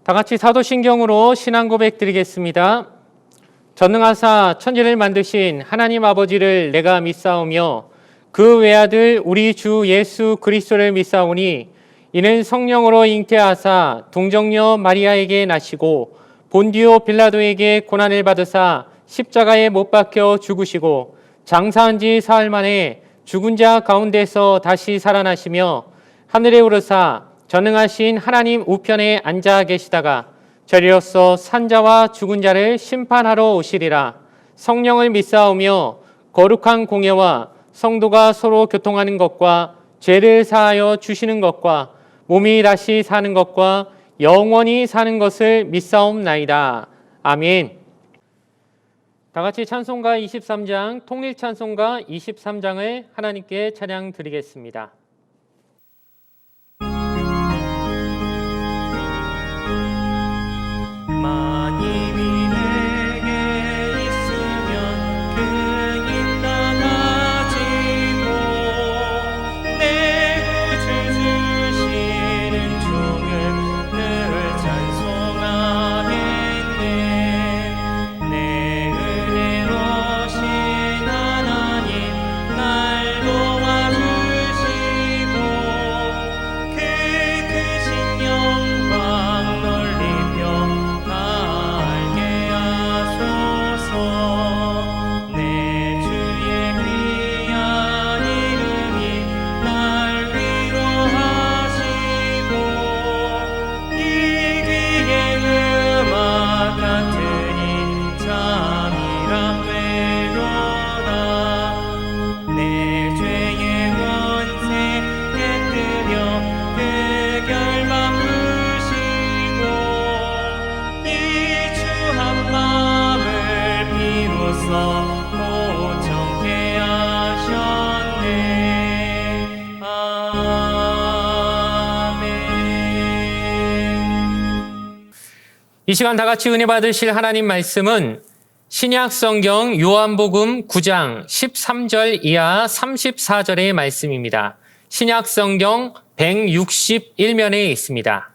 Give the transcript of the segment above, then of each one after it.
다 같이 사도신경으로 신앙 고백 드리겠습니다. 전능하사 천지를 만드신 하나님 아버지를 내가 믿사오며 그 외아들 우리 주 예수 그리스도를 믿사오니 이는 성령으로 잉태하사 동정녀 마리아에게 나시고 본디오 빌라도에게 고난을 받으사 십자가에 못 박혀 죽으시고 장사한 지 사흘 만에 죽은 자 가운데서 다시 살아나시며 하늘에 오르사 전능하신 하나님 우편에 앉아 계시다가 저리로서 산자와 죽은 자를 심판하러 오시리라. 성령을 믿사오며 거룩한 공예와 성도가 서로 교통하는 것과 죄를 사하여 주시는 것과 몸이 다시 사는 것과 영원히 사는 것을 믿사옵나이다. 아멘. 다 같이 찬송가 23장, 통일 찬송가 23장을 하나님께 찬양 드리겠습니다. 마님이 내게 있으면 그 힘 나가지고 내 구주 주시는 주를 늘 찬송하겠네. 내 은혜로신 하나님 날 도와주시고 그 크신 영광 넓히며 알게 하소서. 내 주의 귀한 이름이 날 위로하시고 이 귀의 음악 같으니 잠이라 되도다. 내 죄의 권세 깨뜨려 그 결박 부시고 이 주 한마음을 비로소 고정케 하셨네. 아멘. 이 시간 다 같이 은혜 받으실 하나님 말씀은 신약 성경 요한복음 9장 13절 이하 34절의 말씀입니다. 신약 성경 161면에 있습니다.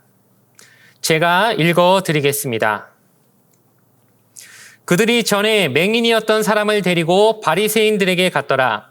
제가 읽어 드리겠습니다. 그들이 전에 맹인이었던 사람을 데리고 바리새인들에게 갔더라.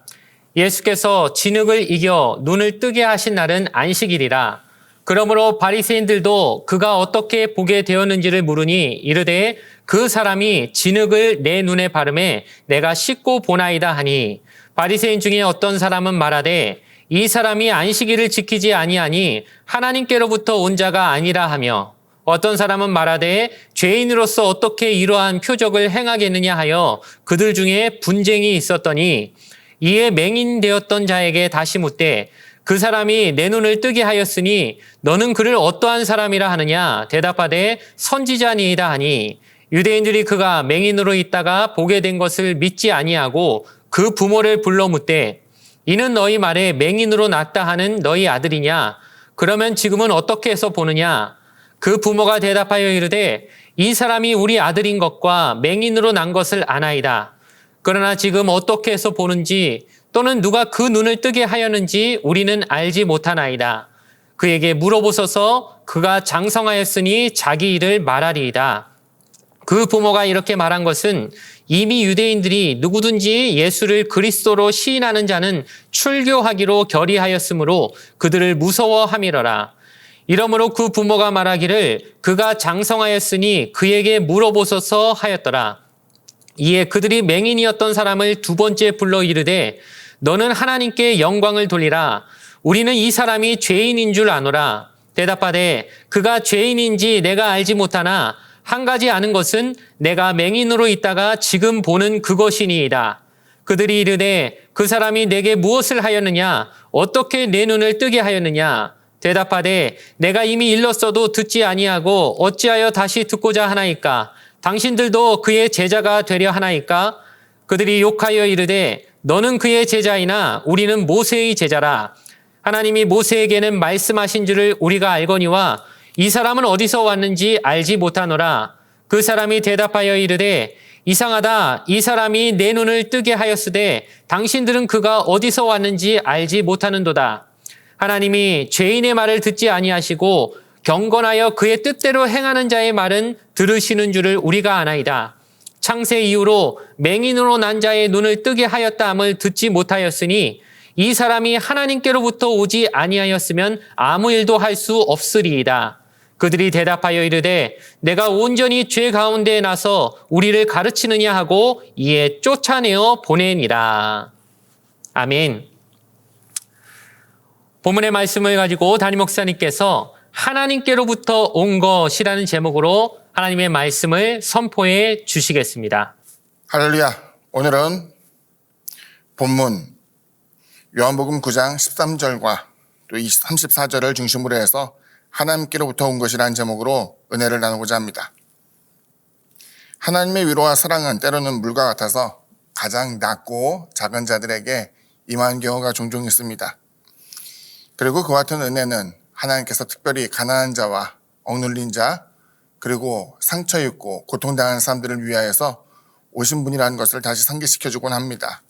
예수께서 진흙을 이겨 눈을 뜨게 하신 날은 안식일이라. 그러므로 바리새인들도 그가 어떻게 보게 되었는지를 물으니 이르되 그 사람이 진흙을 내 눈에 바르매 내가 씻고 보나이다 하니, 바리새인 중에 어떤 사람은 말하되 이 사람이 안식일을 지키지 아니하니 하나님께로부터 온 자가 아니라 하며, 어떤 사람은 말하되 죄인으로서 어떻게 이러한 표적을 행하겠느냐 하여 그들 중에 분쟁이 있었더니, 이에 맹인 되었던 자에게 다시 묻되 그 사람이 내 눈을 뜨게 하였으니 너는 그를 어떠한 사람이라 하느냐? 대답하되 선지자니이다 하니, 유대인들이 그가 맹인으로 있다가 보게 된 것을 믿지 아니하고 그 부모를 불러 묻되 이는 너희 말에 맹인으로 났다 하는 너희 아들이냐? 그러면 지금은 어떻게 해서 보느냐? 그 부모가 대답하여 이르되 이 사람이 우리 아들인 것과 맹인으로 난 것을 아나이다. 그러나 지금 어떻게 해서 보는지 또는 누가 그 눈을 뜨게 하였는지 우리는 알지 못하나이다. 그에게 물어보소서. 그가 장성하였으니 자기 일을 말하리이다. 그 부모가 이렇게 말한 것은 이미 유대인들이 누구든지 예수를 그리스도로 시인하는 자는 출교하기로 결의하였으므로 그들을 무서워함이러라. 이러므로 그 부모가 말하기를 그가 장성하였으니 그에게 물어보소서 하였더라. 이에 그들이 맹인이었던 사람을 두 번째 불러 이르되 너는 하나님께 영광을 돌리라. 우리는 이 사람이 죄인인 줄 아노라. 대답하되 그가 죄인인지 내가 알지 못하나 한 가지 아는 것은 내가 맹인으로 있다가 지금 보는 그것이니이다. 그들이 이르되 그 사람이 내게 무엇을 하였느냐? 어떻게 내 눈을 뜨게 하였느냐? 대답하되 내가 이미 일렀어도 듣지 아니하고 어찌하여 다시 듣고자 하나이까? 당신들도 그의 제자가 되려 하나이까? 그들이 욕하여 이르되 너는 그의 제자이나 우리는 모세의 제자라. 하나님이 모세에게는 말씀하신 줄을 우리가 알거니와 이 사람은 어디서 왔는지 알지 못하노라. 그 사람이 대답하여 이르되 이상하다. 이 사람이 내 눈을 뜨게 하였으되 당신들은 그가 어디서 왔는지 알지 못하는도다. 하나님이 죄인의 말을 듣지 아니하시고 경건하여 그의 뜻대로 행하는 자의 말은 들으시는 줄을 우리가 아나이다. 창세 이후로 맹인으로 난 자의 눈을 뜨게 하였다 함을 듣지 못하였으니 이 사람이 하나님께로부터 오지 아니하였으면 아무 일도 할 수 없으리이다. 그들이 대답하여 이르되 내가 온전히 죄 가운데에 나서 우리를 가르치느냐 하고 이에 쫓아내어 보내니라. 아멘. 본문의 말씀을 가지고 담임 목사님께서 하나님께로부터 온 것이라는 제목으로 하나님의 말씀을 선포해 주시겠습니다. 할렐루야. 오늘은 본문 요한복음 9장 13절과 또 34절을 중심으로 해서 하나님께로부터 온 것이라는 제목으로 은혜를 나누고자 합니다. 하나님의 위로와 사랑은 때로는 물과 같아서 가장 낮고 작은 자들에게 임하는 경우가 종종 있습니다. 그리고 그와 같은 은혜는 하나님께서 특별히 가난한 자와 억눌린 자, 그리고 상처 입고 고통당하는 사람들을 위하여서 오신 분이라는 것을 다시 상기시켜주곤 합니다.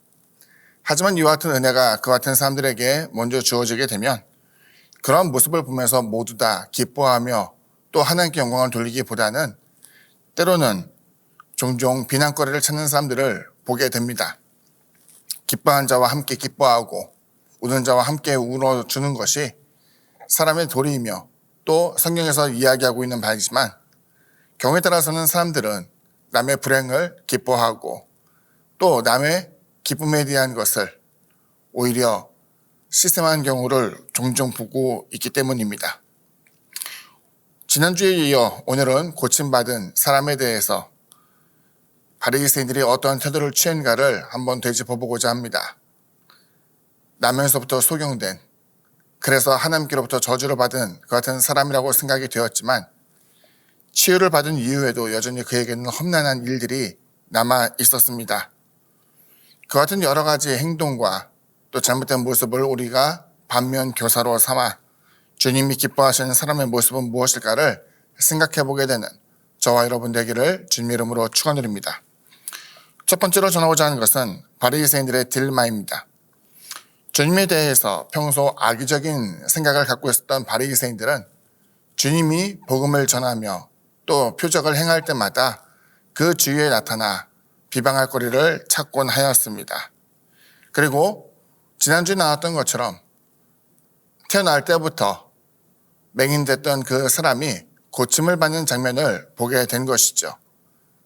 하지만 이와 같은 은혜가 그와 같은 사람들에게 먼저 주어지게 되면 그런 모습을 보면서 모두 다 기뻐하며 또 하나님께 영광을 돌리기보다는 때로는 종종 비난거리를 찾는 사람들을 보게 됩니다. 기뻐하는 자와 함께 기뻐하고 우는 자와 함께 울어주는 것이 사람의 도리이며 또 성경에서 이야기하고 있는 바이지만 경우에 따라서는 사람들은 남의 불행을 기뻐하고 또 남의 기쁨에 대한 것을 오히려 시샘한 경우를 종종 보고 있기 때문입니다. 지난주에 이어 오늘은 고침받은 사람에 대해서 바리새인들이 어떠한 태도를 취했는가를 한번 되짚어보고자 합니다. 나면서부터 소경된, 그래서 하나님께로부터 저주를 받은 그 같은 사람이라고 생각이 되었지만 치유를 받은 이후에도 여전히 그에게는 험난한 일들이 남아 있었습니다. 그 같은 여러 가지 행동과 또 잘못된 모습을 우리가 반면 교사로 삼아 주님이 기뻐하시는 사람의 모습은 무엇일까를 생각해 보게 되는 저와 여러분 되기를 주님 이름으로 축원드립니다. 첫 번째로 전하고자 하는 것은 바리새인들의 딜마입니다. 주님에 대해서 평소 악의적인 생각을 갖고 있었던 바리새인들은 주님이 복음을 전하며 또 표적을 행할 때마다 그 주위에 나타나 비방할 거리를 찾곤 하였습니다. 그리고 지난주에 나왔던 것처럼 태어날 때부터 맹인됐던 그 사람이 고침을 받는 장면을 보게 된 것이죠.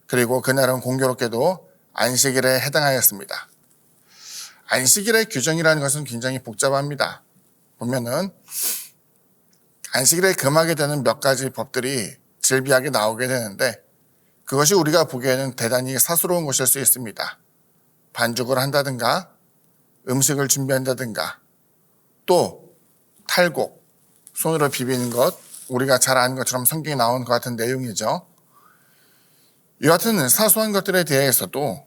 그리고 그날은 공교롭게도 안식일에 해당하였습니다. 안식일의 규정이라는 것은 굉장히 복잡합니다. 보면은 안식일에 금하게 되는 몇 가지 법들이 질비하게 나오게 되는데 그것이 우리가 보기에는 대단히 사소로운 것일 수 있습니다. 반죽을 한다든가 음식을 준비한다든가 또 탈곡, 손으로 비비는 것, 우리가 잘 아는 것처럼 성경에 나온 것 같은 내용이죠. 이 같은 사소한 것들에 대해서도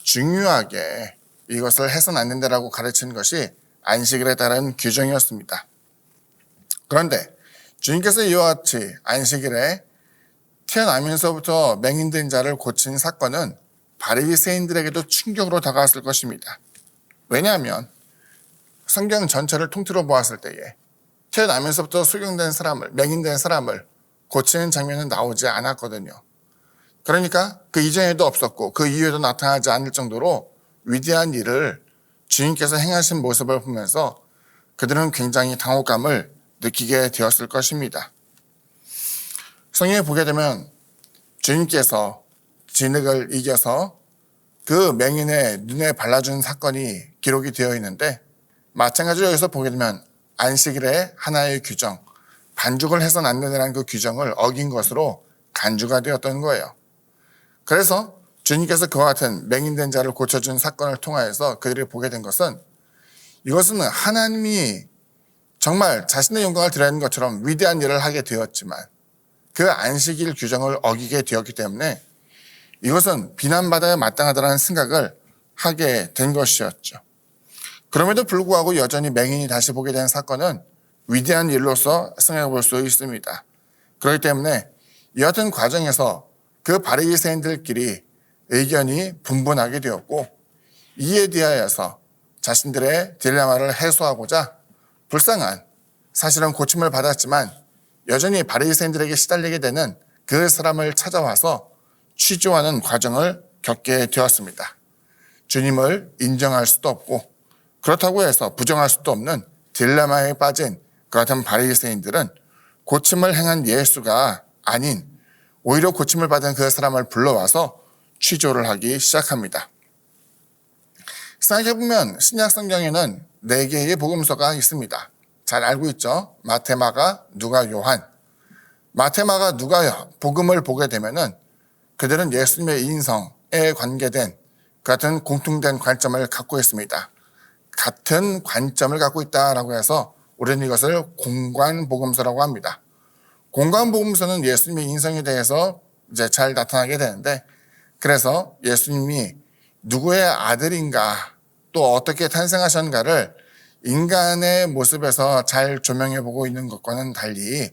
중요하게 이것을 해서는 안 된다라고 가르치는 것이 안식일에 따른 규정이었습니다. 그런데 주님께서 이와 같이 안식일에 태어나면서부터 맹인된 자를 고친 사건은 바리새인들에게도 충격으로 다가왔을 것입니다. 왜냐하면 성경 전체를 통틀어 보았을 때에 태어나면서부터 소경된 사람을, 맹인된 사람을 고치는 장면은 나오지 않았거든요. 그러니까 그 이전에도 없었고 그 이후에도 나타나지 않을 정도로 위대한 일을 주님께서 행하신 모습을 보면서 그들은 굉장히 당혹감을 느끼게 되었을 것입니다. 성경에 보게 되면 주님께서 진흙을 이겨서 그 맹인의 눈에 발라준 사건이 기록이 되어 있는데 마찬가지로 여기서 보게 되면 안식일의 하나의 규정, 반죽을 해서는 안 된다는 그 규정을 어긴 것으로 간주가 되었던 거예요. 그래서 주님께서 그와 같은 맹인된 자를 고쳐준 사건을 통하여서 그들이 보게 된 것은 이것은 하나님이 정말 자신의 영광을 드러내는 것처럼 위대한 일을 하게 되었지만 그 안식일 규정을 어기게 되었기 때문에 이것은 비난받아야 마땅하다는 생각을 하게 된 것이었죠. 그럼에도 불구하고 여전히 맹인이 다시 보게 된 사건은 위대한 일로서 생각해 볼 수 있습니다. 그렇기 때문에 이 같은 과정에서 그 바리새인들끼리 의견이 분분하게 되었고 이에 대하여서 자신들의 딜레마를 해소하고자 불쌍한, 사실은 고침을 받았지만 여전히 바리새인들에게 시달리게 되는 그 사람을 찾아와서 취조하는 과정을 겪게 되었습니다. 주님을 인정할 수도 없고 그렇다고 해서 부정할 수도 없는 딜레마에 빠진 그 같은 바리새인들은 고침을 행한 예수가 아닌 오히려 고침을 받은 그 사람을 불러와서 취조를 하기 시작합니다. 생각해보면 신약 성경에는 4개의 복음서가 있습니다. 잘 알고 있죠? 마태, 마가, 누가, 요한. 마태, 마가, 누가 복음을 보게 되면은 그들은 예수님의 인성에 관계된 같은 공통된 관점을 갖고 있습니다. 같은 관점을 갖고 있다라고 해서 우리는 이것을 공관복음서라고 합니다. 공관복음서는 예수님의 인성에 대해서 이제 잘 나타나게 되는데, 그래서 예수님이 누구의 아들인가 또 어떻게 탄생하셨는가를 인간의 모습에서 잘 조명해 보고 있는 것과는 달리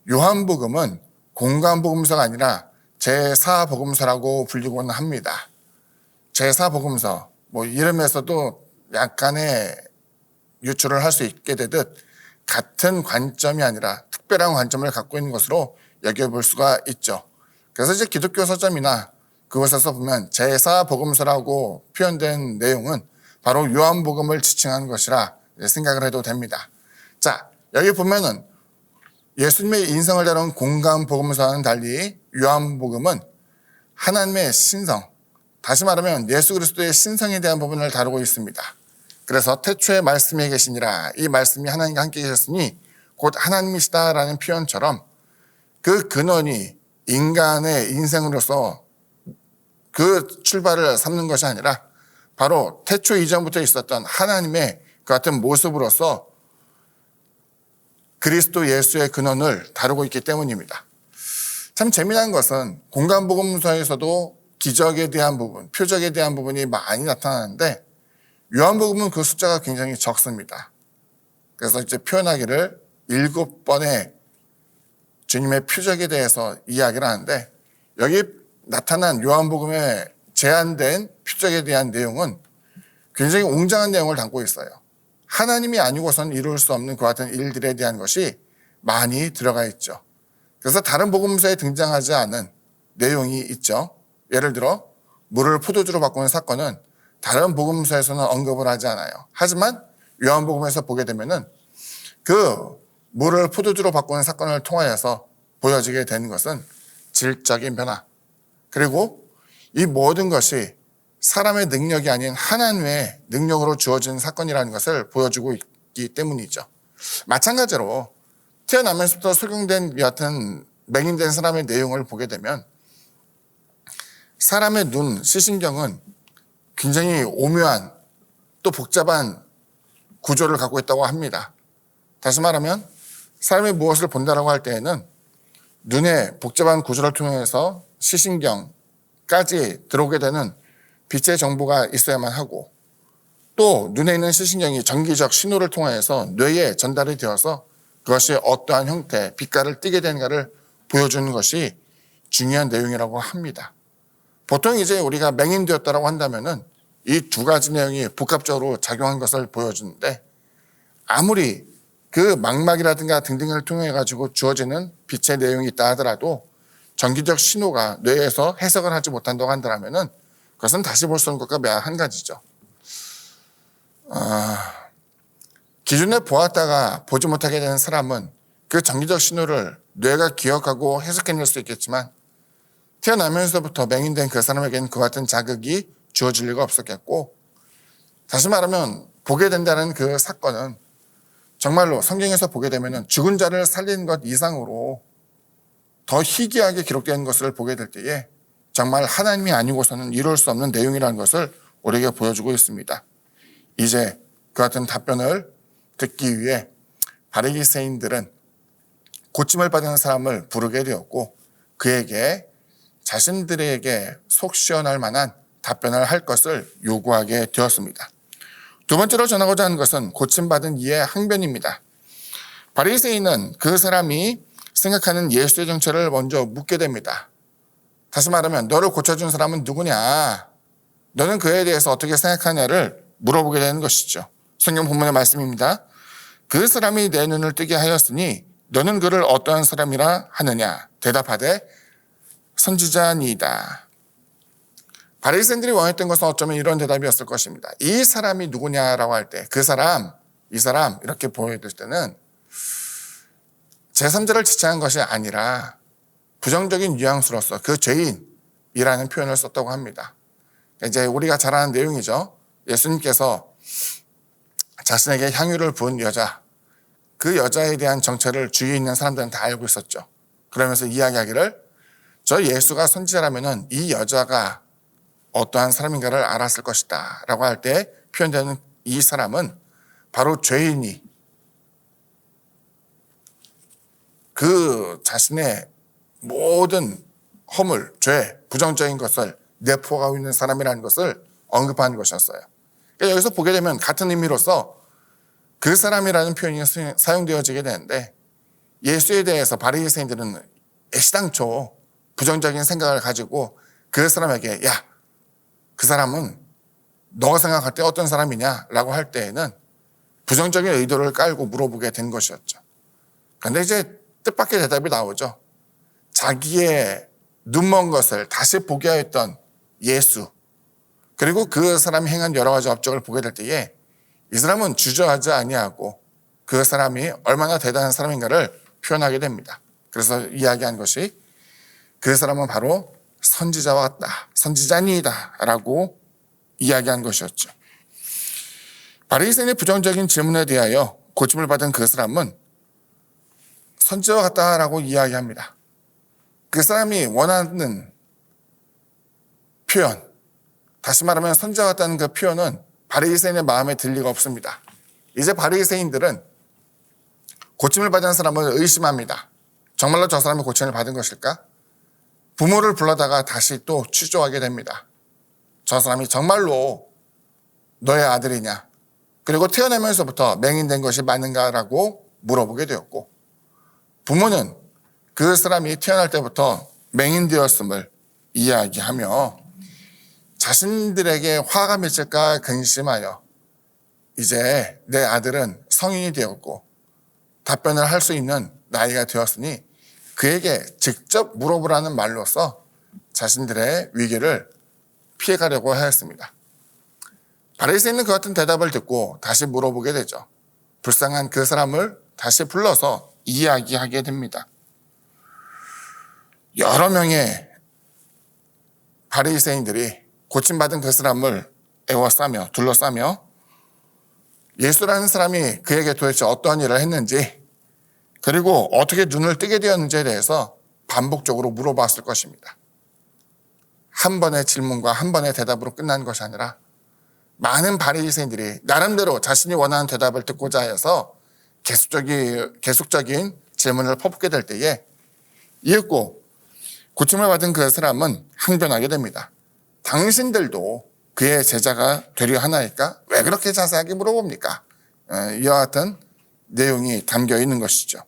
요한복음은 공관복음서가 아니라 제4복음서라고 불리고는 합니다. 제4복음서, 이름에서도 약간의 유추를 할 수 있게 되듯 같은 관점이 아니라 특별한 관점을 갖고 있는 것으로 여겨볼 수가 있죠. 그래서 이제 기독교 서점이나 그곳에서 보면 제4복음서라고 표현된 내용은 바로 요한복음을 지칭한 것이라 생각을 해도 됩니다. 자, 여기 보면은 예수님의 인성을 다룬 공관복음서와는 달리 요한복음은 하나님의 신성, 다시 말하면 예수 그리스도의 신성에 대한 부분을 다루고 있습니다. 그래서 태초에 말씀이 계시니라, 이 말씀이 하나님과 함께 계셨으니 곧 하나님이시다라는 표현처럼 그 근원이 인간의 인생으로서 그 출발을 삼는 것이 아니라 바로 태초 이전부터 있었던 하나님의 그 같은 모습으로서 그리스도 예수의 근원을 다루고 있기 때문입니다. 참 재미난 것은 공관복음서에서도 기적에 대한 부분, 표적에 대한 부분이 많이 나타나는데 요한복음은 그 숫자가 굉장히 적습니다. 그래서 이제 표현하기를 7번의 주님의 표적에 대해서 이야기를 하는데, 여기 나타난 요한복음의 제한된 표적에 대한 내용은 굉장히 웅장한 내용을 담고 있어요. 하나님이 아니고선 이룰 수 없는 그 같은 일들에 대한 것이 많이 들어가 있죠. 그래서 다른 복음서에 등장하지 않은 내용이 있죠. 예를 들어 물을 포도주로 바꾸는 사건은 다른 복음서에서는 언급을 하지 않아요. 하지만 요한복음에서 보게 되면은 그 물을 포도주로 바꾸는 사건을 통하여서 보여지게 되는 것은 질적인 변화, 그리고 이 모든 것이 사람의 능력이 아닌 하나님의 능력으로 주어진 사건이라는 것을 보여주고 있기 때문이죠. 마찬가지로 태어나면서부터 소경된 여하튼 맹인된 사람의 내용을 보게 되면 사람의 눈, 시신경은 굉장히 오묘한 또 복잡한 구조를 갖고 있다고 합니다. 다시 말하면 사람이 무엇을 본다라고 할 때에는 눈의 복잡한 구조를 통해서 시신경까지 들어오게 되는 빛의 정보가 있어야만 하고, 또 눈에 있는 시신경이 전기적 신호를 통해서 뇌에 전달이 되어서 그것이 어떠한 형태, 빛깔을 띠게 되는가를 보여주는 것이 중요한 내용이라고 합니다. 보통 이제 우리가 맹인되었다라고 한다면은 이 두 가지 내용이 복합적으로 작용한 것을 보여주는데, 아무리 그 망막이라든가 등등을 통해 가지고 주어지는 빛의 내용이 있다 하더라도 전기적 신호가 뇌에서 해석을 하지 못한다고 한다면은 그것은 다시 볼 수 없는 것과 매우 한 가지죠. 기존에 보았다가 보지 못하게 되는 사람은 그 전기적 신호를 뇌가 기억하고 해석해낼 수 있겠지만, 태어나면서부터 맹인된 그 사람에게는 그 같은 자극이 주어질 리가 없었겠고, 다시 말하면 보게 된다는 그 사건은 정말로 성경에서 보게 되면 죽은 자를 살리는 것 이상으로 더 희귀하게 기록되는 것을 보게 될 때에 정말 하나님이 아니고서는 이룰 수 없는 내용이라는 것을 우리에게 보여주고 있습니다. 이제 그 같은 답변을 듣기 위해 바리새인들은 고침을 받은 사람을 부르게 되었고, 그에게 자신들에게 속 시원할 만한 답변을 할 것을 요구하게 되었습니다. 두 번째로 전하고자 하는 것은 고침받은 이의 항변입니다. 바리새인은 그 사람이 생각하는 예수의 정체를 먼저 묻게 됩니다. 다시 말하면 너를 고쳐준 사람은 누구냐? 너는 그에 대해서 어떻게 생각하냐를 물어보게 되는 것이죠. 성경 본문의 말씀입니다. 그 사람이 내 눈을 뜨게 하였으니 너는 그를 어떠한 사람이라 하느냐? 대답하되 선지자니이다. 바리새인들이 원했던 것은 어쩌면 이런 대답이었을 것입니다. 이 사람이 누구냐라고 할 때 그 사람, 이 사람 이렇게 보여줄 때는 제3자를 지칭한 것이 아니라 부정적인 뉘앙스로서 그 죄인이라는 표현을 썼다고 합니다. 이제 우리가 잘 아는 내용이죠. 예수님께서 자신에게 향유를 부은 여자, 그 여자에 대한 정체를 주위에 있는 사람들은 다 알고 있었죠. 그러면서 이야기하기를 저 예수가 선지자라면은 이 여자가 어떠한 사람인가를 알았을 것이다 라고 할 때 표현되는 이 사람은 바로 죄인이 그 자신의 모든 허물, 죄, 부정적인 것을 내포하고 있는 사람이라는 것을 언급하는 것이었어요. 그러니까 여기서 보게 되면 같은 의미로서 그 사람이라는 표현이 사용되어지게 되는데 예수에 대해서 바리새인들은 애시당초 부정적인 생각을 가지고 그 사람에게 야, 그 사람은 너가 생각할 때 어떤 사람이냐 라고 할 때에는 부정적인 의도를 깔고 물어보게 된 것이었죠. 그런데 이제 뜻밖의 대답이 나오죠. 자기의 눈먼 것을 다시 보게 하였던 예수, 그리고 그 사람이 행한 여러 가지 업적을 보게 될 때에 이 사람은 주저하지 아니하고 그 사람이 얼마나 대단한 사람인가를 표현하게 됩니다. 그래서 이야기한 것이 그 사람은 바로 선지자와 같다, 선지자니이다 라고 이야기한 것이었죠. 바리새인의 부정적인 질문에 대하여 고침을 받은 그 사람은 선지자와 같다라고 이야기합니다. 그 사람이 원하는 표현, 다시 말하면 선지자와 같다는 그 표현은 바리새인의 마음에 들 리가 없습니다. 이제 바리새인들은 고침을 받은 사람을 의심합니다. 정말로 저 사람이 고침을 받은 것일까? 부모를 불러다가 다시 또 취조하게 됩니다. 저 사람이 정말로 너의 아들이냐? 그리고 태어나면서부터 맹인된 것이 맞는가라고 물어보게 되었고, 부모는 그 사람이 태어날 때부터 맹인되었음을 이야기하며 자신들에게 화가 미칠까 근심하여 이제 내 아들은 성인이 되었고 답변을 할 수 있는 나이가 되었으니 그에게 직접 물어보라는 말로써 자신들의 위기를 피해가려고 하였습니다. 바리새인은 그 같은 대답을 듣고 다시 물어보게 되죠. 불쌍한 그 사람을 다시 불러서 이야기하게 됩니다. 여러 명의 바리새인들이 고침받은 그 사람을 에워싸며 둘러싸며 예수라는 사람이 그에게 도대체 어떠한 일을 했는지, 그리고 어떻게 눈을 뜨게 되었는지에 대해서 반복적으로 물어봤을 것입니다. 한 번의 질문과 한 번의 대답으로 끝난 것이 아니라 많은 바리새인들이 나름대로 자신이 원하는 대답을 듣고자 해서 계속적인 질문을 퍼붓게 될 때에 이윽고 고침을 받은 그 사람은 항변하게 됩니다. 당신들도 그의 제자가 되려 하나이까? 왜 그렇게 자세하게 물어봅니까? 이와 같은 내용이 담겨 있는 것이죠.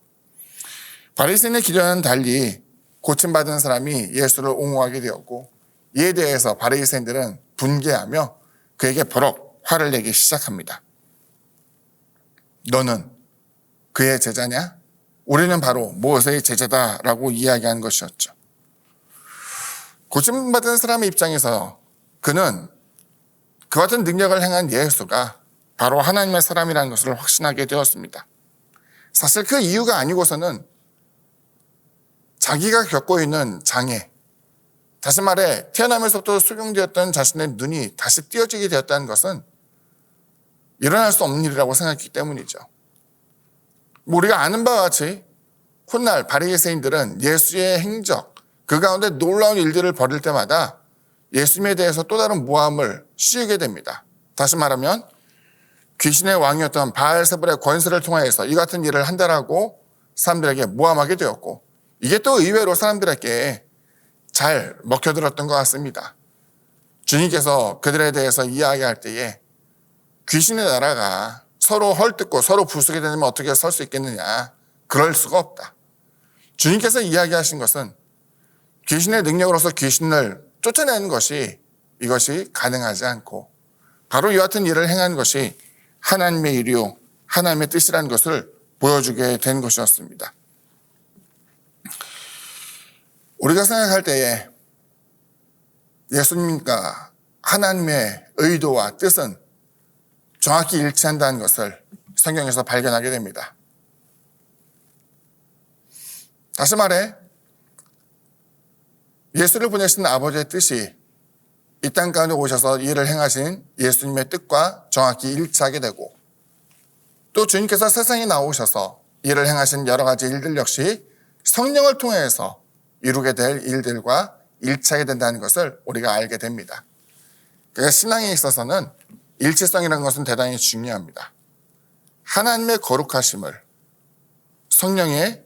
바리새인의 기도와는 달리 고침받은 사람이 예수를 옹호하게 되었고, 이에 대해서 바리새인들은 분개하며 그에게 버럭 화를 내기 시작합니다. 너는 그의 제자냐? 우리는 바로 모세의 제자다라고 이야기한 것이었죠. 고침받은 사람의 입장에서 그는 그 같은 능력을 행한 예수가 바로 하나님의 사람이라는 것을 확신하게 되었습니다. 사실 그 이유가 아니고서는 자기가 겪고 있는 장애, 다시 말해 태어나면서부터 수경되었던 자신의 눈이 다시 띄어지게 되었다는 것은 일어날 수 없는 일이라고 생각했기 때문이죠. 우리가 아는 바와 같이 훗날 바리새인들은 예수의 행적, 그 가운데 놀라운 일들을 벌일 때마다 예수님에 대해서 또 다른 모함을 씌우게 됩니다. 다시 말하면 귀신의 왕이었던 바알세불의 권세를 통하여서 이 같은 일을 한다라고 사람들에게 모함하게 되었고, 이게 또 의외로 사람들에게 잘 먹혀들었던 것 같습니다. 주님께서 그들에 대해서 이야기할 때에 귀신의 나라가 서로 헐뜯고 서로 부수게 되면 어떻게 설 수 있겠느냐? 그럴 수가 없다. 주님께서 이야기하신 것은 귀신의 능력으로서 귀신을 쫓아내는 것이 이것이 가능하지 않고 바로 이와 같은 일을 행한 것이 하나님의 일이요 하나님의 뜻이라는 것을 보여주게 된 것이었습니다. 우리가 생각할 때에 예수님과 하나님의 의도와 뜻은 정확히 일치한다는 것을 성경에서 발견하게 됩니다. 다시 말해 예수를 보내신 아버지의 뜻이 이 땅 가운데 오셔서 일을 행하신 예수님의 뜻과 정확히 일치하게 되고, 또 주님께서 세상에 나오셔서 일을 행하신 여러 가지 일들 역시 성령을 통해서 이루게 될 일들과 일치하게 된다는 것을 우리가 알게 됩니다. 그러니까 신앙에 있어서는 일치성이라는 것은 대단히 중요합니다. 하나님의 거룩하심을 성령의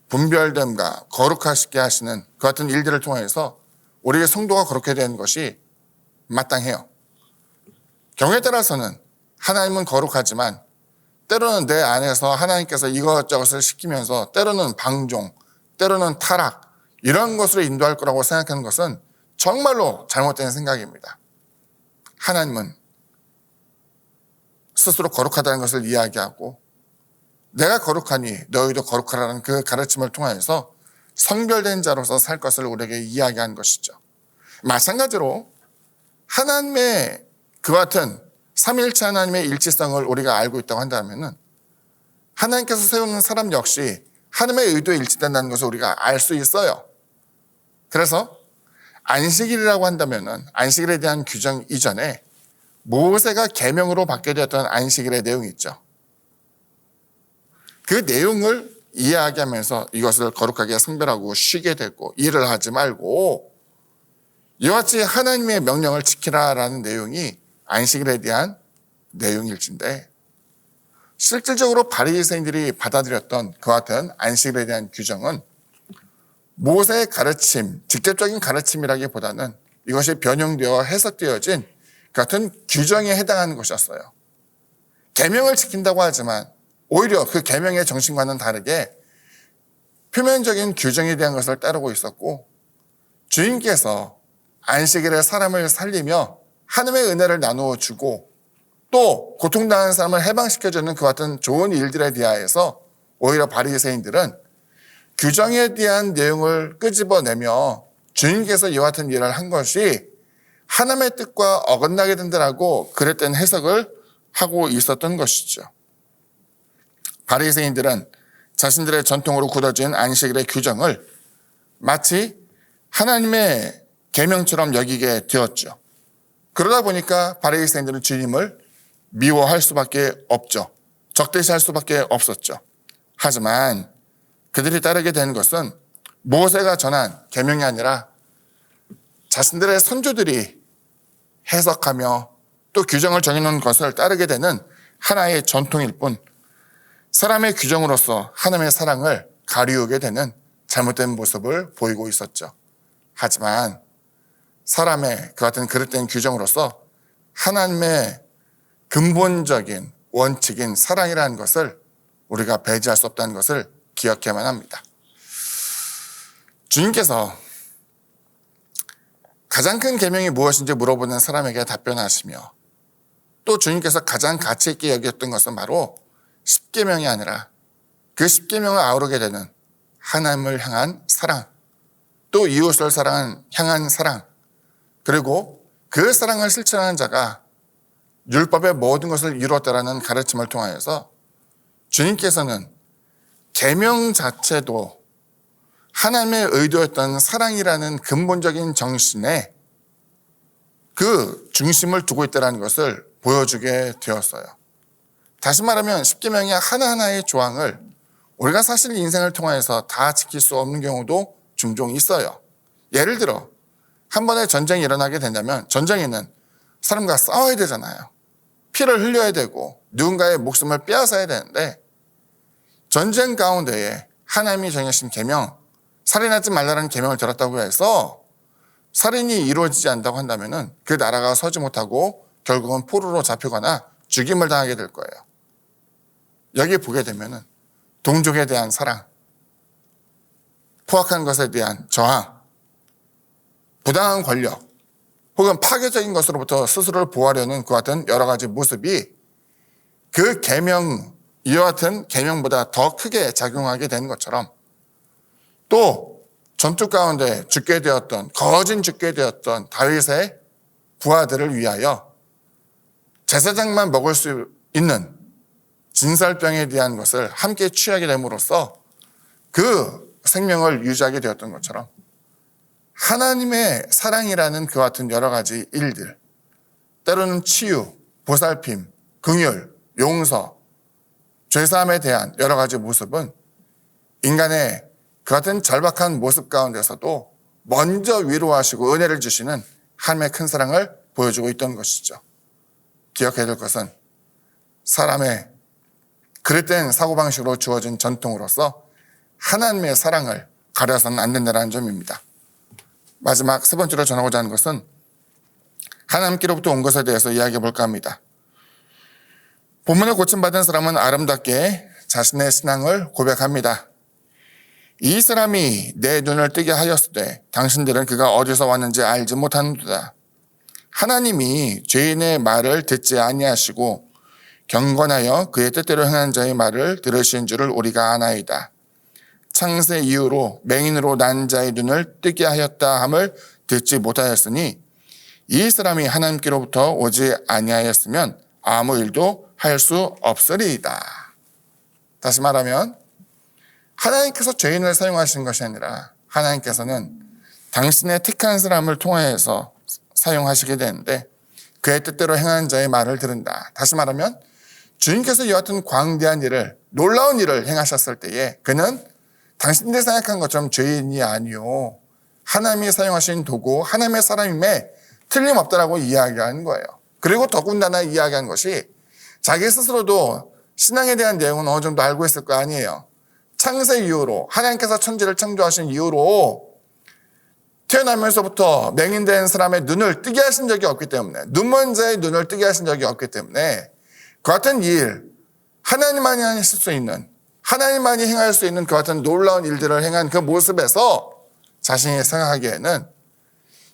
분별됨과 거룩하시게 하시는 그 같은 일들을 통해서 우리의 성도가 그렇게 되는 것이 마땅해요. 경우에 따라서는 하나님은 거룩하지만 때로는 내 안에서 하나님께서 이것저것을 시키면서 때로는 방종, 때로는 타락, 이런 것으로 인도할 거라고 생각하는 것은 정말로 잘못된 생각입니다. 하나님은 스스로 거룩하다는 것을 이야기하고 내가 거룩하니 너희도 거룩하라는 그 가르침을 통하여서 성별된 자로서 살 것을 우리에게 이야기한 것이죠. 마찬가지로 하나님의 그 같은 삼위일체 하나님의 일치성을 우리가 알고 있다고 한다면 하나님께서 세우는 사람 역시 하나님의 의도에 일치된다는 것을 우리가 알 수 있어요. 그래서 안식일이라고 한다면 안식일에 대한 규정 이전에 모세가 계명으로 받게 되었던 안식일의 내용이 있죠. 그 내용을 이해하면서 이것을 거룩하게 성별하고 쉬게 되고 일을 하지 말고 이와 같이 하나님의 명령을 지키라라는 내용이 안식일에 대한 내용일진데, 실질적으로 바리새인들이 받아들였던 그 같은 안식일에 대한 규정은 모세의 가르침, 직접적인 가르침이라기보다는 이것이 변형되어 해석되어진 같은 규정에 해당하는 것이었어요. 계명을 지킨다고 하지만 오히려 그 계명의 정신과는 다르게 표면적인 규정에 대한 것을 따르고 있었고, 주님께서 안식일에 사람을 살리며 하나님의 은혜를 나누어 주고 또 고통당하는 사람을 해방시켜주는 그 같은 좋은 일들에 대하여서 오히려 바리새인들은 규정에 대한 내용을 끄집어내며 주님께서 이와 같은 일을 한 것이 하나님의 뜻과 어긋나게 된다라고 그랬던 해석을 하고 있었던 것이죠. 바리새인들은 자신들의 전통으로 굳어진 안식일의 규정을 마치 하나님의 계명처럼 여기게 되었죠. 그러다 보니까 바리새인들은 주님을 미워할 수밖에 없죠. 적대시할 수밖에 없었죠. 하지만 그들이 따르게 되는 것은 모세가 전한 계명이 아니라 자신들의 선조들이 해석하며 또 규정을 정해놓은 것을 따르게 되는 하나의 전통일 뿐, 사람의 규정으로서 하나님의 사랑을 가리우게 되는 잘못된 모습을 보이고 있었죠. 하지만 사람의 그 같은 그릇된 규정으로서 하나님의 근본적인 원칙인 사랑이라는 것을 우리가 배제할 수 없다는 것을 기억해야만 합니다. 주님께서 가장 큰 계명이 무엇인지 물어보는 사람에게 답변하시며, 또 주님께서 가장 가치 있게 여겼던 것은 바로 십계명이 아니라 그 십계명을 아우르게 되는 하나님을 향한 사랑, 또 이웃을 향한 사랑, 그리고 그 사랑을 실천하는 자가 율법의 모든 것을 이루었다라는 가르침을 통하여서 주님께서는 계명 자체도 하나님의 의도였던 사랑이라는 근본적인 정신에 그 중심을 두고 있다는 것을 보여주게 되었어요. 다시 말하면 십계명의 하나하나의 조항을 우리가 사실 인생을 통해서 다 지킬 수 없는 경우도 종종 있어요. 예를 들어 한 번의 전쟁이 일어나게 된다면 전쟁에는 사람과 싸워야 되잖아요. 피를 흘려야 되고 누군가의 목숨을 빼앗아야 되는데, 전쟁 가운데에 하나님이 정하신 계명, 살인하지 말라는 계명을 들었다고 해서 살인이 이루어지지 않는다고 한다면 그 나라가 서지 못하고 결국은 포로로 잡히거나 죽임을 당하게 될 거예요. 여기 보게 되면 동족에 대한 사랑, 포악한 것에 대한 저항, 부당한 권력, 혹은 파괴적인 것으로부터 스스로를 보호하려는 그 같은 여러 가지 모습이 그 계명, 이와 같은 계명보다 더 크게 작용하게 되는 것처럼, 또 전투 가운데 죽게 되었던, 거진 죽게 되었던 다윗의 부하들을 위하여 제사장만 먹을 수 있는 진설병에 대한 것을 함께 취하게 됨으로써 그 생명을 유지하게 되었던 것처럼 하나님의 사랑이라는 그 같은 여러 가지 일들, 때로는 치유, 보살핌, 긍휼, 용서, 죄사함에 대한 여러 가지 모습은 인간의 그 같은 절박한 모습 가운데서도 먼저 위로하시고 은혜를 주시는 하나님의 큰 사랑을 보여주고 있던 것이죠. 기억해야 될 것은 사람의 그릇된 사고방식으로 주어진 전통으로서 하나님의 사랑을 가려서는 안 된다는 점입니다. 마지막 세 번째로 전하고자 하는 것은 하나님께로부터 온 것에 대해서 이야기해 볼까 합니다. 본문에 고침받은 사람은 아름답게 자신의 신앙을 고백합니다. 이 사람이 내 눈을 뜨게 하였으되 당신들은 그가 어디서 왔는지 알지 못하는도다. 하나님이 죄인의 말을 듣지 아니하시고 경건하여 그의 뜻대로 행하는 자의 말을 들으신 줄을 우리가 아나이다. 창세 이후로 맹인으로 난 자의 눈을 뜨게 하였다 함을 듣지 못하였으니 이 사람이 하나님께로부터 오지 아니하였으면 아무 일도 할 수 없으리이다. 다시 말하면 하나님께서 죄인을 사용하시는 것이 아니라 하나님께서는 당신의 택한 사람을 통하여서 사용하시게 되는데 그의 뜻대로 행하는 자의 말을 들은다. 다시 말하면 주님께서 이와 같은 광대한 일을, 놀라운 일을 행하셨을 때에 그는 당신들이 생각한 것처럼 죄인이 아니요 하나님이 사용하신 도구, 하나님의 사람임에 틀림없다라고 이야기하는 거예요. 그리고 더군다나 이야기한 것이 자기 스스로도 신앙에 대한 내용은 어느 정도 알고 있을 거 아니에요. 창세 이후로 하나님께서 천지를 창조하신 이후로 태어나면서부터 맹인된 사람의 눈을 뜨게 하신 적이 없기 때문에, 눈먼 자의 눈을 뜨게 하신 적이 없기 때문에 그 같은 일, 하나님만이 하실 수 있는, 하나님만이 행할 수 있는 그 같은 놀라운 일들을 행한 그 모습에서 자신이 생각하기에는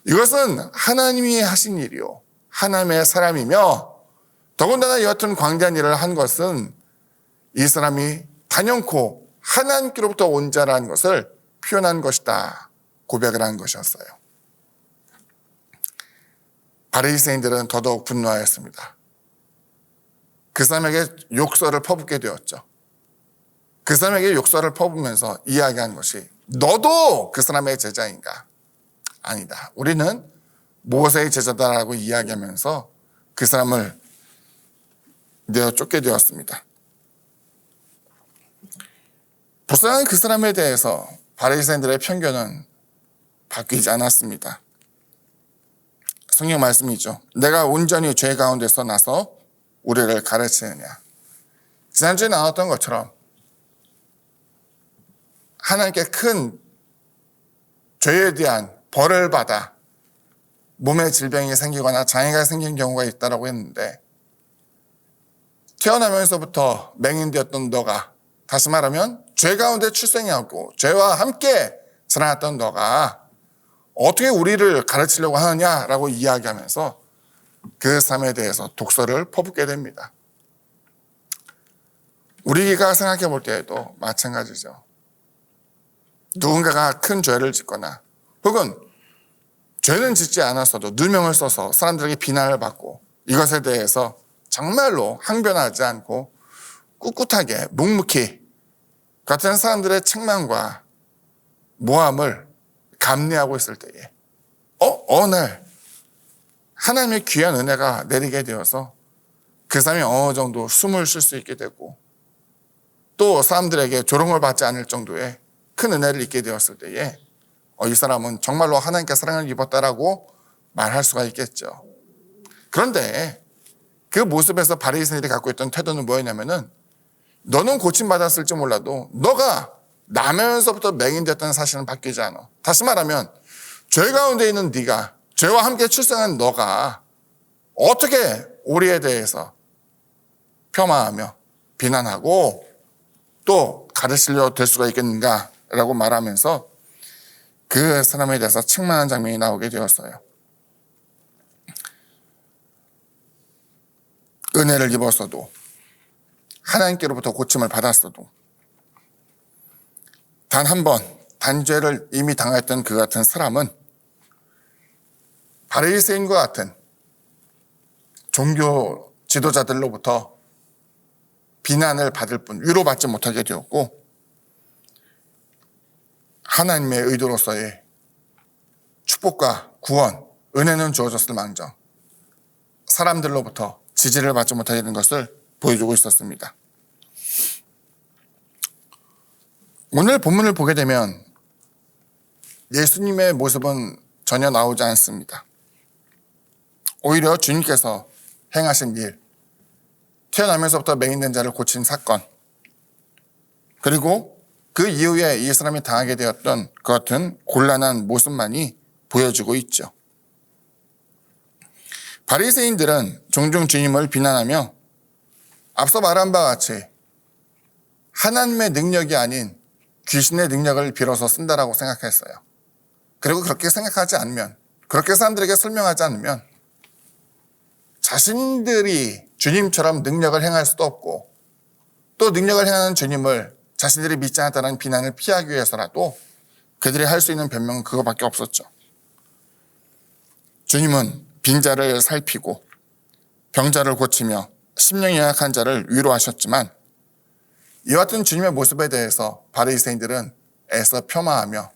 이것은 하나님이 하신 일이요 하나님의 사람이며 더군다나 이 같은 광대한 일을 한 것은 이 사람이 단연코 하나님께로부터 온 자라는 것을 표현한 것이다 고백을 한 것이었어요. 바리새인들은 더더욱 분노하였습니다. 그 사람에게 욕설을 퍼붓게 되었죠. 그 사람에게 욕설을 퍼부면서 이야기한 것이 너도 그 사람의 제자인가? 아니다. 우리는 모세의 제자다라고 이야기하면서 그 사람을 내어 쫓게 되었습니다. 불쌍한 그 사람에 대해서 바리새인들의 편견은 바뀌지 않았습니다. 성경 말씀이죠. 내가 온전히 죄 가운데서 나서 우리를 가르치느냐. 지난주에 나왔던 것처럼 하나님께 큰 죄에 대한 벌을 받아 몸에 질병이 생기거나 장애가 생긴 경우가 있다고 했는데 태어나면서부터 맹인되었던 너가, 다시 말하면 죄 가운데 출생해왔고 죄와 함께 자라났던 너가 어떻게 우리를 가르치려고 하느냐라고 이야기하면서 그 삶에 대해서 독설을 퍼붓게 됩니다. 우리가 생각해 볼 때에도 마찬가지죠. 누군가가 큰 죄를 짓거나 혹은 죄는 짓지 않았어도 누명을 써서 사람들에게 비난을 받고 이것에 대해서 정말로 항변하지 않고 꿋꿋하게 묵묵히 같은 사람들의 책망과 모함을 감내하고 있을 때에 어느 날 하나님의 귀한 은혜가 내리게 되어서 그 사람이 어느 정도 숨을 쉴 수 있게 되고 또 사람들에게 조롱을 받지 않을 정도의 큰 은혜를 입게 되었을 때에 이 사람은 정말로 하나님께 사랑을 입었다라고 말할 수가 있겠죠. 그런데 그 모습에서 바리새인들이 갖고 있던 태도는 뭐였냐면은 너는 고침받았을지 몰라도 너가 나면서부터 맹인됐다는 사실은 바뀌지 않아. 다시 말하면 죄 가운데 있는 네가, 죄와 함께 출생한 너가 어떻게 우리에 대해서 폄하하며 비난하고 또 가르치려 될 수가 있겠는가라고 말하면서 그 사람에 대해서 책망하는 장면이 나오게 되었어요. 은혜를 입었어도 하나님께로부터 고침을 받았어도 단 한 번 단죄를 이미 당했던 그 같은 사람은 바리새인과 같은 종교 지도자들로부터 비난을 받을 뿐 위로받지 못하게 되었고, 하나님의 의도로서의 축복과 구원, 은혜는 주어졌을 망정 사람들로부터 지지를 받지 못하게 된 것을 보여주고 있었습니다. 오늘 본문을 보게 되면 예수님의 모습은 전혀 나오지 않습니다. 오히려 주님께서 행하신 일, 태어나면서부터 맹인된 자를 고친 사건, 그리고 그 이후에 이 사람이 당하게 되었던 그 같은 곤란한 모습만이 보여지고 있죠. 바리새인들은 종종 주님을 비난하며 앞서 말한 바와 같이 하나님의 능력이 아닌 귀신의 능력을 빌어서 쓴다라고 생각했어요. 그리고 그렇게 생각하지 않으면, 그렇게 사람들에게 설명하지 않으면 자신들이 주님처럼 능력을 행할 수도 없고, 또 능력을 행하는 주님을 자신들이 믿지 않았다는 비난을 피하기 위해서라도 그들이 할 수 있는 변명은 그거밖에 없었죠. 주님은 빈자를 살피고 병자를 고치며 심령이 연약한 자를 위로하셨지만, 이와 같은 주님의 모습에 대해서 바리새인들은 애써 폄하하며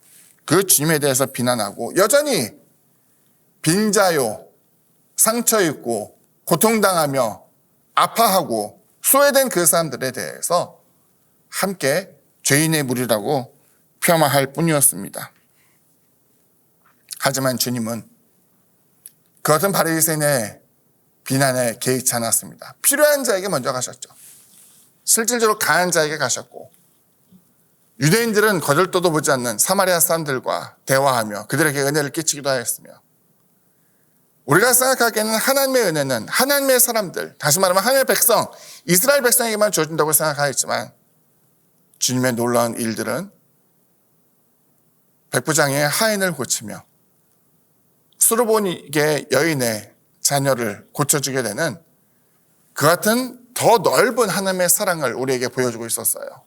그 주님에 대해서 비난하고, 여전히 빈자요, 상처 입고 고통당하며 아파하고 소외된 그 사람들에 대해서 함께 죄인의 무리라고 폄하할 뿐이었습니다. 하지만 주님은 그 같은 바리새인의 비난에 개의치 않았습니다. 필요한 자에게 먼저 가셨죠. 실질적으로 강한 자에게 가셨고, 유대인들은 거들떠도 보지 않는 사마리아 사람들과 대화하며 그들에게 은혜를 끼치기도 하였으며, 우리가 생각하기에는 하나님의 은혜는 하나님의 사람들, 다시 말하면 하나님의 백성, 이스라엘 백성에게만 주어진다고 생각하였지만, 주님의 놀라운 일들은 백부장의 하인을 고치며 수르보니게 여인의 자녀를 고쳐주게 되는 그 같은 더 넓은 하나님의 사랑을 우리에게 보여주고 있었어요.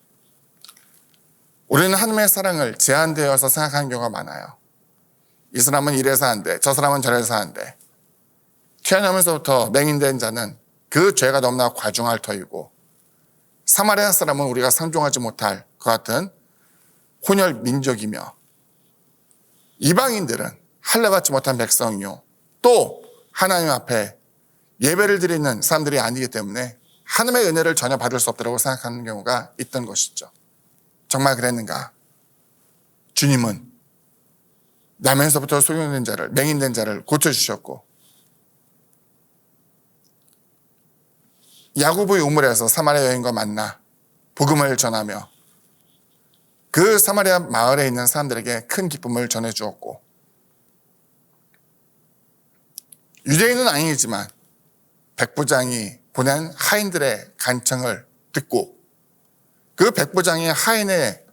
우리는 하나님의 사랑을 제한되어서 생각하는 경우가 많아요. 이 사람은 이래서 안 돼, 저 사람은 저래서 안 돼. 태어나면서부터 맹인된 자는 그 죄가 너무나 과중할 터이고, 사마리아 사람은 우리가 상종하지 못할 그 같은 혼혈 민족이며, 이방인들은 할례받지 못한 백성이요, 또 하나님 앞에 예배를 드리는 사람들이 아니기 때문에 하나님의 은혜를 전혀 받을 수 없다고 생각하는 경우가 있던 것이죠. 정말 그랬는가? 주님은 나면서부터 소경된 자를, 맹인된 자를 고쳐주셨고, 야고보의 우물에서 사마리아 여인과 만나 복음을 전하며 그 사마리아 마을에 있는 사람들에게 큰 기쁨을 전해주었고, 유대인은 아니지만 백부장이 보낸 하인들의 간청을 듣고 그 백부장이 하인의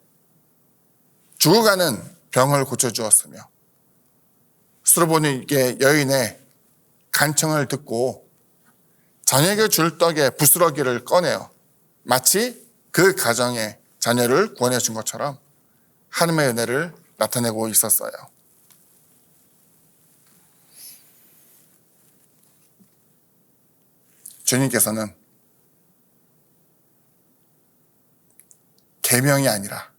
죽어가는 병을 고쳐주었으며, 수르보니게 여인의 간청을 듣고 자녀에게 줄 떡에 부스러기를 꺼내어 마치 그 가정의 자녀를 구원해 준 것처럼 하나님의 은혜를 나타내고 있었어요. 주님께서는 계명이 아니라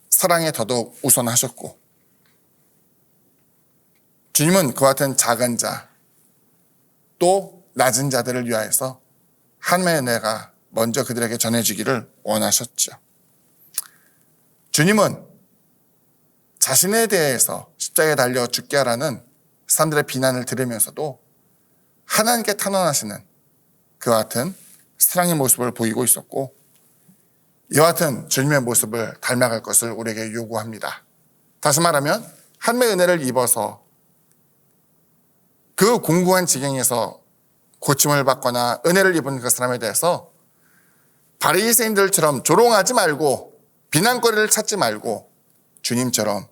사랑에 더더욱 우선하셨고, 주님은 그와 같은 작은 자, 또 낮은 자들을 위하여서 하나님의 은혜가 먼저 그들에게 전해지기를 원하셨죠. 주님은 자신에 대해서 십자가에 달려 죽게 하라는 사람들의 비난을 들으면서도 하나님께 탄원하시는 그와 같은 사랑의 모습을 보이고 있었고, 이와 같은 주님의 모습을 닮아갈 것을 우리에게 요구합니다. 다시 말하면 하나님의 은혜를 입어서 그 공고한 지경에서 고침을 받거나 은혜를 입은 그 사람에 대해서 바리새인들처럼 조롱하지 말고 비난거리를 찾지 말고 주님처럼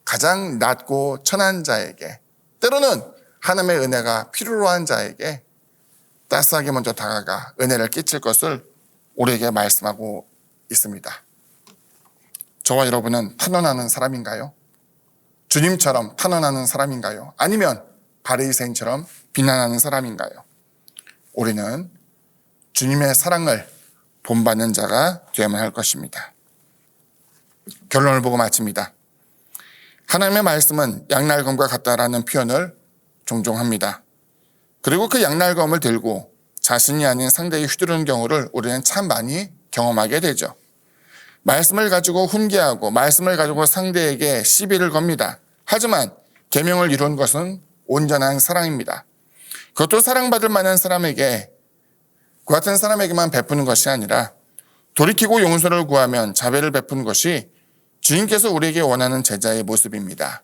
가장 낮고 천한 자에게, 때로는 하나님의 은혜가 필요로 한 자에게 따스하게 먼저 다가가 은혜를 끼칠 것을 우리에게 말씀하고 있습니다. 저와 여러분은 탄원하는 사람인가요? 주님처럼 탄원하는 사람인가요? 아니면 바리새인처럼 비난하는 사람인가요? 우리는 주님의 사랑을 본받는 자가 되어야만 할 것입니다. 결론을 보고 마칩니다. 하나님의 말씀은 양날검과 같다라는 표현을 종종 합니다. 그리고 그 양날검을 들고 자신이 아닌 상대에게 휘두르는 경우를 우리는 참 많이 경험하게 되죠. 말씀을 가지고 훈계하고 말씀을 가지고 상대에게 시비를 겁니다. 하지만 계명을 이룬 것은 온전한 사랑입니다. 그것도 사랑받을 만한 사람에게, 그 같은 사람에게만 베푸는 것이 아니라 돌이키고 용서를 구하면 자비를 베푸는 것이 주님께서 우리에게 원하는 제자의 모습입니다.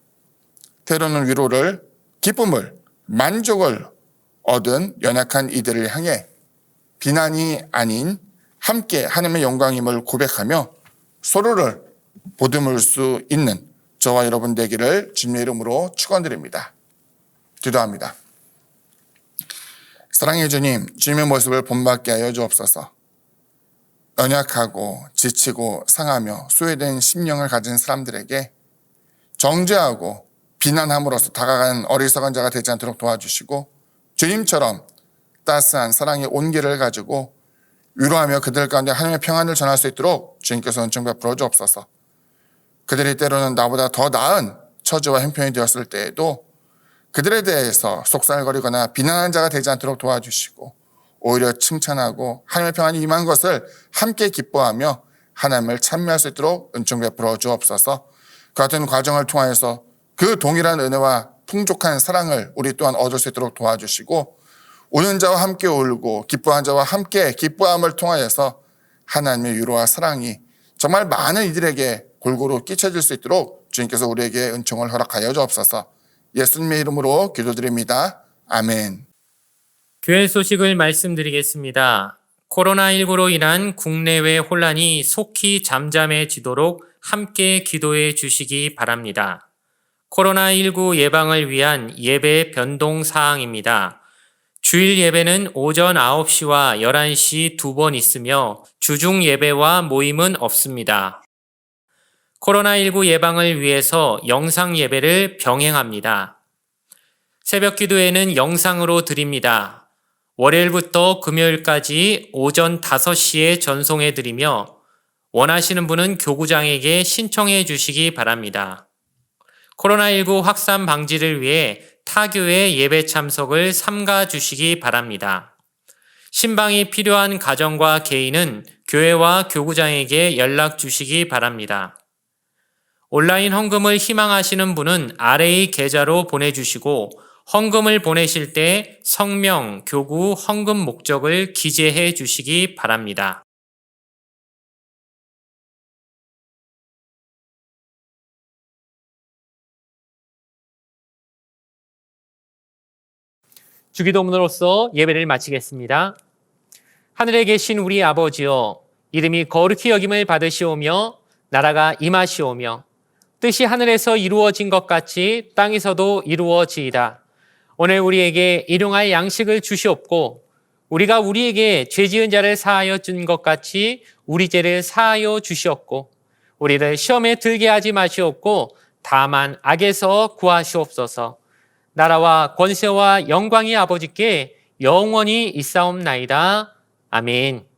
때로는 위로를, 기쁨을, 만족을 얻은 연약한 이들을 향해 비난이 아닌 함께 하나님의 영광임을 고백하며 서로를 보듬을 수 있는 저와 여러분 되기를 주님의 이름으로 축원드립니다. 기도합니다. 사랑의 주님, 주님의 모습을 본받게 하여 주옵소서. 연약하고 지치고 상하며 소외된 심령을 가진 사람들에게 정죄하고 비난함으로써 다가가는 어리석은 자가 되지 않도록 도와주시고 주님처럼 따스한 사랑의 온기를 가지고 위로하며 그들 가운데 하나님의 평안을 전할 수 있도록 주님께서 은총 베풀어 주옵소서. 그들이 때로는 나보다 더 나은 처지와 형편이 되었을 때에도 그들에 대해서 속살거리거나 비난하는 자가 되지 않도록 도와주시고 오히려 칭찬하고 하나님의 평안이 임한 것을 함께 기뻐하며 하나님을 찬미할 수 있도록 은총 베풀어 주옵소서. 그 같은 과정을 통하여서 그 동일한 은혜와 풍족한 사랑을 우리 또한 얻을 수 있도록 도와주시고 우는 자와 함께 울고 기뻐하는 자와 함께 기뻐함을 통하여서 하나님의 위로와 사랑이 정말 많은 이들에게 골고루 끼쳐질 수 있도록 주님께서 우리에게 은총을 허락하여 주옵소서. 예수님의 이름으로 기도드립니다. 아멘. 교회 소식을 말씀드리겠습니다. 코로나19로 인한 국내외 혼란이 속히 잠잠해지도록 함께 기도해 주시기 바랍니다. 코로나19 예방을 위한 예배 변동 사항입니다. 주일 예배는 오전 9시와 11시 2번 있으며 주중 예배와 모임은 없습니다. 코로나19 예방을 위해서 영상 예배를 병행합니다. 새벽 기도회는 영상으로 드립니다. 월요일부터 금요일까지 오전 5시에 전송해 드리며 원하시는 분은 교구장에게 신청해 주시기 바랍니다. 코로나19 확산 방지를 위해 타교회 예배 참석을 삼가 주시기 바랍니다. 신방이 필요한 가정과 개인은 교회와 교구장에게 연락 주시기 바랍니다. 온라인 헌금을 희망하시는 분은 아래의 계좌로 보내주시고 헌금을 보내실 때 성명, 교구, 헌금 목적을 기재해 주시기 바랍니다. 주기도문으로서 예배를 마치겠습니다. 하늘에 계신 우리 아버지여, 이름이 거룩히 여김을 받으시오며 나라가 임하시오며 뜻이 하늘에서 이루어진 것 같이 땅에서도 이루어지이다. 오늘 우리에게 일용할 양식을 주시옵고 우리가 우리에게 죄 지은 자를 사하여 준 것 같이 우리 죄를 사하여 주시옵고 우리를 시험에 들게 하지 마시옵고 다만 악에서 구하시옵소서. 나라와 권세와 영광이 아버지께 영원히 있사옵나이다. 아멘.